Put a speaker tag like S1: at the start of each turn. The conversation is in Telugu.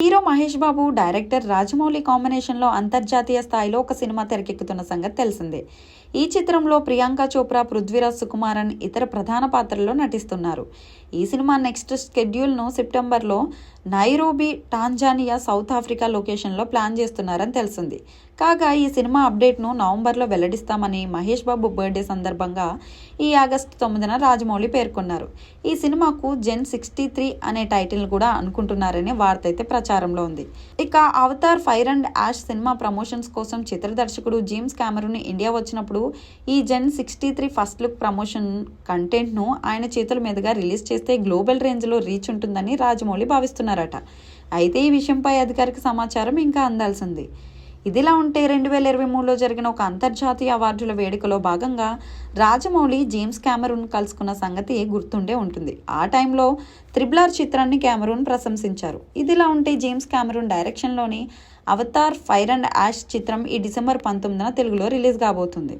S1: హీరో మహేష్ బాబు, డైరెక్టర్ రాజమౌళి కాంబినేషన్లో అంతర్జాతీయ స్థాయిలో ఒక సినిమా తెరకెక్కుతున్న సంగతి తెలిసిందే. ఈ చిత్రంలో ప్రియాంక చోప్రా, పృథ్వీరాజ్ సుకుమారన్ ఇతర ప్రధాన పాత్రల్లో నటిస్తున్నారు. ఈ సినిమా నెక్స్ట్ షెడ్యూల్ను సెప్టెంబర్లో నైరోబీ, టాంజానియా, సౌత్ ఆఫ్రికా లొకేషన్లో ప్లాన్ చేస్తున్నారని తెలిసింది. కాగా ఈ సినిమా అప్డేట్ను నవంబర్లో వెల్లడిస్తామని మహేష్ బాబు బర్త్డే సందర్భంగా ఈ ఆగస్టు 9న రాజమౌళి పేర్కొన్నారు. ఈ సినిమాకు జెన్ 63 అనే టైటిల్ కూడా అనుకుంటున్నారనే వార్త అయితే ప్రచారంలో ఉంది. ఇక Avatar Fire and Ash cinema promotions కోసం చిత్ర దర్శకుడు జేమ్స్ కెమెరూన్ ఇండియా వచ్చినప్పుడు ఈ జెన్ 63 ఫస్ట్ లుక్ ప్రమోషన్ కంటెంట్ను ఆయన చేతుల మీదుగా రిలీజ్ చేస్తే గ్లోబల్ రేంజ్లో రీచ్ ఉంటుందని రాజమౌళి భావిస్తున్నారట. అయితే ఈ విషయంపై అధికారిక సమాచారం ఇంకా అందాల్సింది. ఇదిలా ఉంటే 2023లో జరిగిన ఒక అంతర్జాతీయ అవార్డుల వేడుకలో భాగంగా రాజమౌళి జేమ్స్ కెమెరూన్ కలుసుకున్న సంగతి గుర్తుండే ఉంటుంది. ఆ టైంలో RRR చిత్రాన్ని కెమెరూన్ ప్రశంసించారు. ఇదిలా ఉంటే జేమ్స్ కెమెరూన్ డైరెక్షన్లోని అవతార్ ఫైర్ అండ్ యాష్ చిత్రం ఈ డిసెంబర్ 19న తెలుగులో రిలీజ్ కాబోతుంది.